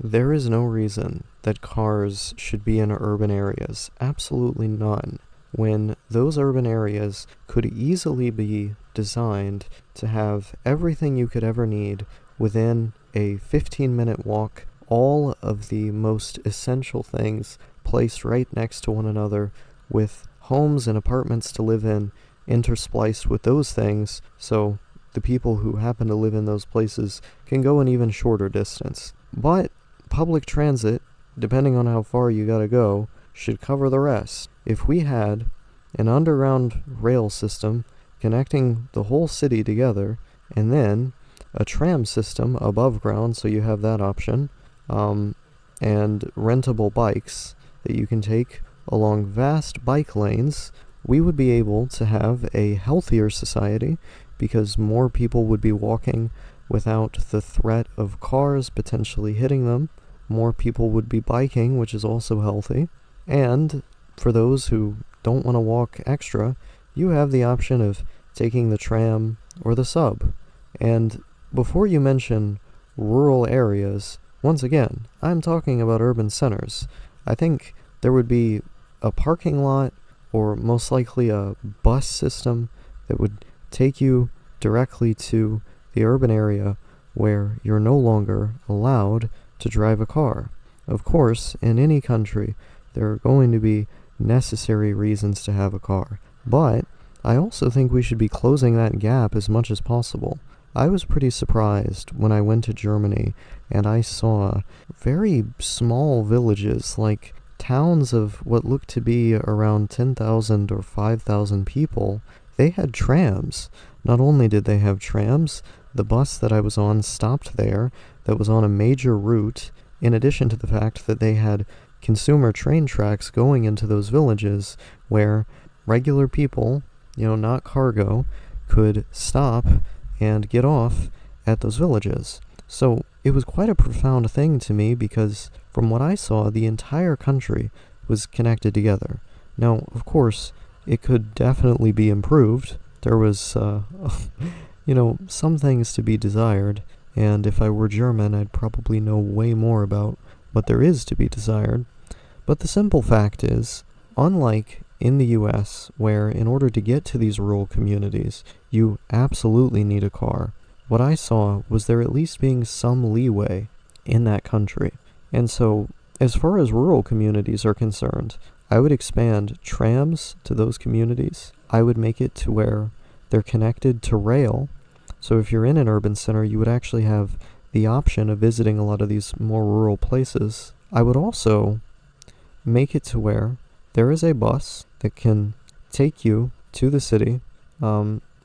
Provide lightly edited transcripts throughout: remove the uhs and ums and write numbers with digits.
There is no reason that cars should be in urban areas. Absolutely none. When those urban areas could easily be designed to have everything you could ever need within a 15-minute walk, all of the most essential things placed right next to one another, with homes and apartments to live in interspliced with those things, so the people who happen to live in those places can go an even shorter distance. But public transit, depending on how far you gotta go, should cover the rest. If we had an underground rail system connecting the whole city together, and then a tram system above ground, so you have that option, and rentable bikes that you can take along vast bike lanes, we would be able to have a healthier society because more people would be walking without the threat of cars potentially hitting them. More people would be biking, which is also healthy. And for those who don't want to walk extra, you have the option of taking the tram or the sub. And before you mention rural areas, once again, I'm talking about urban centers. I think there would be a parking lot or most likely a bus system that would take you directly to the urban area where you're no longer allowed to drive a car. Of course, in any country, there are going to be necessary reasons to have a car, but I also think we should be closing that gap as much as possible. I was pretty surprised when I went to Germany and I saw very small villages, like towns of what looked to be around 10,000 or 5,000 people. They had trams. Not only did they have trams, the bus that I was on stopped there, that was on a major route, in addition to the fact that they had consumer train tracks going into those villages where regular people, not cargo, could stop and get off at those villages. So it was quite a profound thing to me because from what I saw, the entire country was connected together. Now, of course, it could definitely be improved. There was, some things to be desired, and if I were German, I'd probably know way more about what there is to be desired. But the simple fact is, unlike in the US, where in order to get to these rural communities, you absolutely need a car, what I saw was there at least being some leeway in that country. And so, as far as rural communities are concerned, I would expand trams to those communities. I would make it to where they're connected to rail. So if you're in an urban center, you would actually have the option of visiting a lot of these more rural places. I would also make it to where there is a bus that can take you to the city.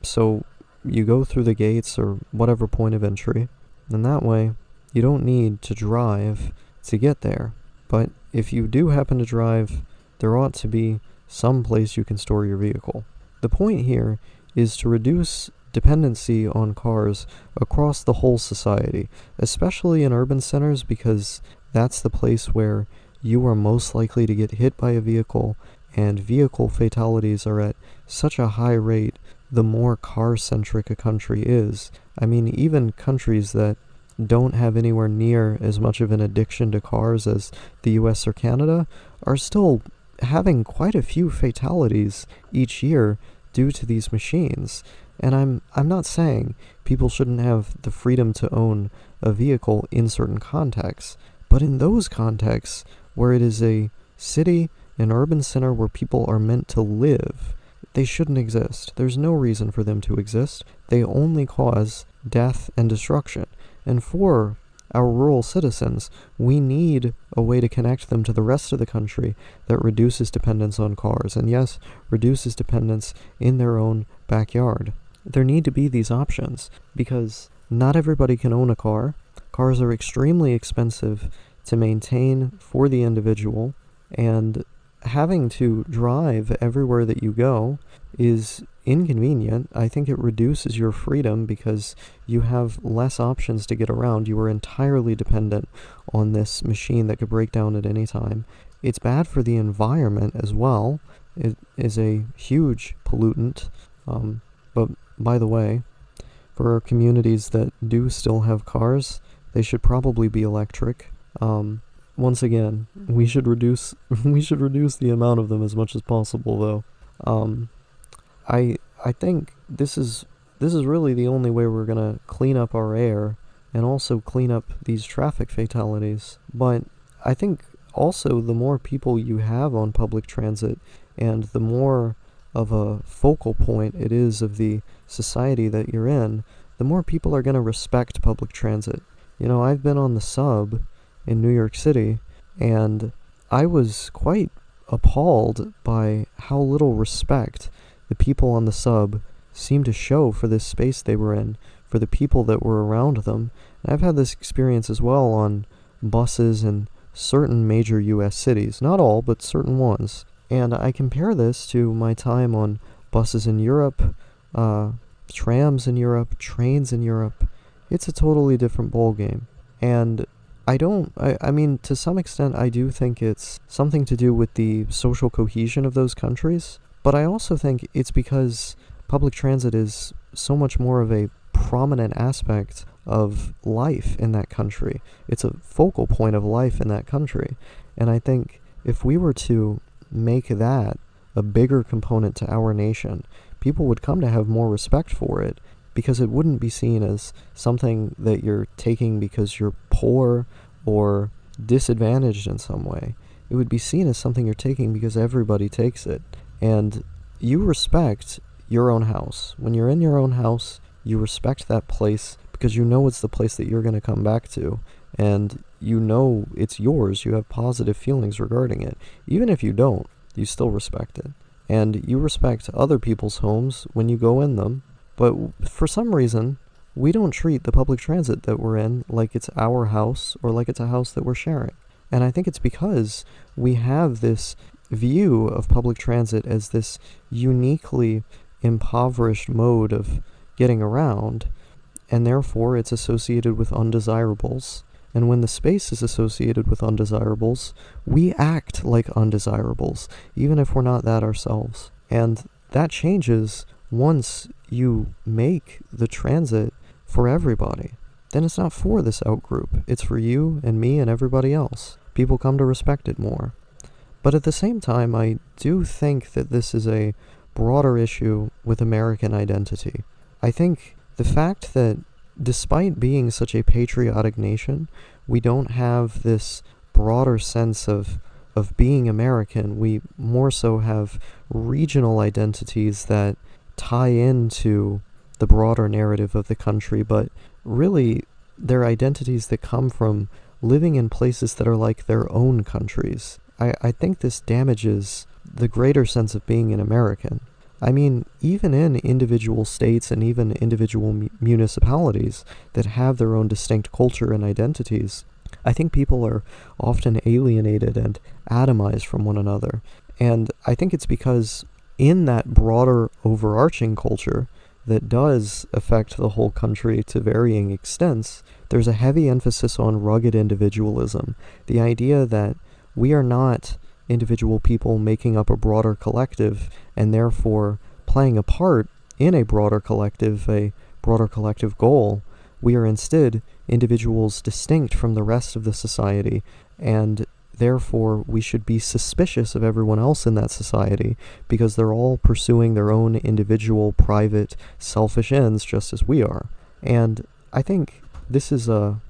So you go through the gates or whatever point of entry, and that way you don't need to drive to get there. But if you do happen to drive, there ought to be some place you can store your vehicle. The point here is to reduce dependency on cars across the whole society, especially in urban centers, because that's the place where you are most likely to get hit by a vehicle, and vehicle fatalities are at such a high rate the more car-centric a country is. I mean, even countries that don't have anywhere near as much of an addiction to cars as the US or Canada are still having quite a few fatalities each year due to these machines. And I'm not saying people shouldn't have the freedom to own a vehicle in certain contexts, but in those contexts where it is a city, an urban center where people are meant to live, they shouldn't exist. There's no reason for them to exist. They only cause death and destruction. And for our rural citizens, we need a way to connect them to the rest of the country that reduces dependence on cars, and yes, reduces dependence in their own backyard. There need to be these options, because not everybody can own a car. Cars are extremely expensive to maintain for the individual, and having to drive everywhere that you go is inconvenient. I think it reduces your freedom because you have less options to get around. You are entirely dependent on this machine that could break down at any time. It's bad for the environment as well. It is a huge pollutant. But by the way, for communities that do still have cars, they should probably be electric. Once again, we should reduce we should reduce the amount of them as much as possible, though. Um, I think this is really the only way we're gonna clean up our air and also clean up these traffic fatalities. But I think also the more people you have on public transit and the more of a focal point it is of the society that you're in, the more people are going to respect public transit. I've been on the sub in New York City, and I was quite appalled by how little respect the people on the sub seemed to show for this space they were in, for the people that were around them. And I've had this experience as well on buses in certain major US cities. Not all, but certain ones. And I compare this to my time on buses in Europe, trams in Europe, trains in Europe. It's a totally different ballgame. And I mean, to some extent, I do think it's something to do with the social cohesion of those countries. But I also think it's because public transit is so much more of a prominent aspect of life in that country. It's a focal point of life in that country. And I think if we were to make that a bigger component to our nation, people would come to have more respect for it, because it wouldn't be seen as something that you're taking because you're poor or disadvantaged in some way. It would be seen as something you're taking because everybody takes it. And you respect your own house. When you're in your own house, you respect that place because you know it's the place that you're going to come back to. And you know it's yours. You have positive feelings regarding it. Even if you don't, you still respect it. And you respect other people's homes when you go in them. But for some reason, we don't treat the public transit that we're in like it's our house or like it's a house that we're sharing. And I think it's because we have this view of public transit as this uniquely impoverished mode of getting around, and therefore it's associated with undesirables. And when the space is associated with undesirables, we act like undesirables, even if we're not that ourselves. And that changes once you make the transit for everybody. Then it's not for this outgroup. It's for you and me and everybody else. People come to respect it more. But at the same time, I do think that this is a broader issue with American identity. I think the fact that despite being such a patriotic nation, we don't have this broader sense of being American. We more so have regional identities that tie into the broader narrative of the country, but really they're identities that come from living in places that are like their own countries. I think this damages the greater sense of being an American. I mean, even in individual states and even individual municipalities that have their own distinct culture and identities, I think people are often alienated and atomized from one another. And I think it's because in that broader overarching culture that does affect the whole country to varying extents, there's a heavy emphasis on rugged individualism. The idea that we are not individual people making up a broader collective and therefore playing a part in a broader collective goal. We are instead individuals distinct from the rest of the society, and therefore we should be suspicious of everyone else in that society because they're all pursuing their own individual, private, selfish ends just as we are. And I think this is a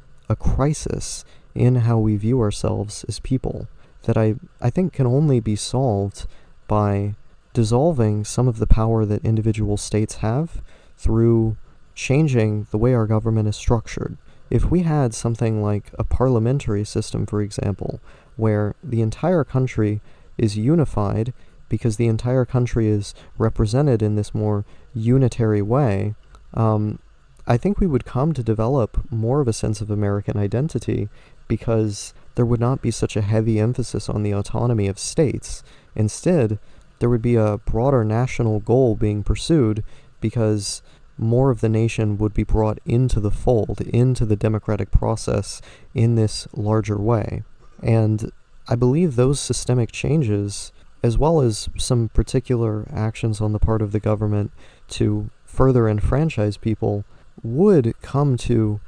crisis in how we view ourselves as people that I think can only be solved by dissolving some of the power that individual states have through changing the way our government is structured. If we had something like a parliamentary system, for example, where the entire country is unified because the entire country is represented in this more unitary way, I think we would come to develop more of a sense of American identity because there would not be such a heavy emphasis on the autonomy of states. Instead, there would be a broader national goal being pursued because more of the nation would be brought into the fold, into the democratic process in this larger way. And I believe those systemic changes, as well as some particular actions on the part of the government to further enfranchise people, would come to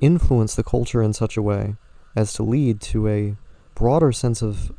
influence the culture in such a way as to lead to a broader sense of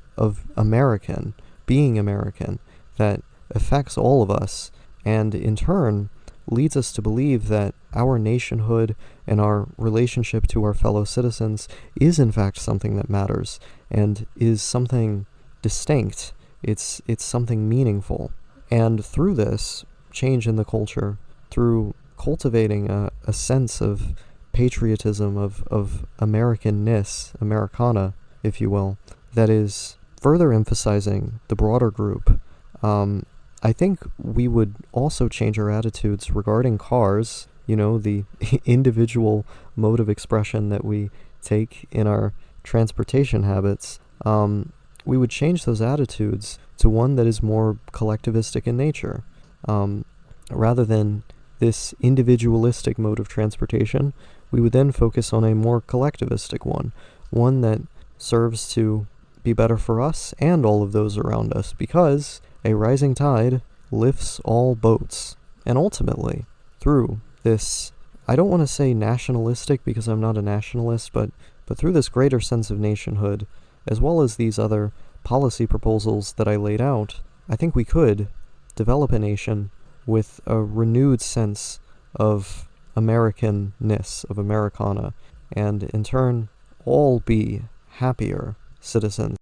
being American, that affects all of us, and in turn leads us to believe that our nationhood and our relationship to our fellow citizens is in fact something that matters and is something distinct. It's something meaningful. And through this change in the culture, through cultivating a sense of patriotism, of Americanness, Americana, if you will, that is further emphasizing the broader group, I think we would also change our attitudes regarding cars, the individual mode of expression that we take in our transportation habits. We would change those attitudes to one that is more collectivistic in nature. Rather than this individualistic mode of transportation, we would then focus on a more collectivistic one that serves to be better for us and all of those around us, because a rising tide lifts all boats. And ultimately, through this, I don't want to say nationalistic because I'm not a nationalist, but through this greater sense of nationhood, as well as these other policy proposals that I laid out, I think we could develop a nation with a renewed sense of Americanness, of Americana, and in turn, all be happier citizens.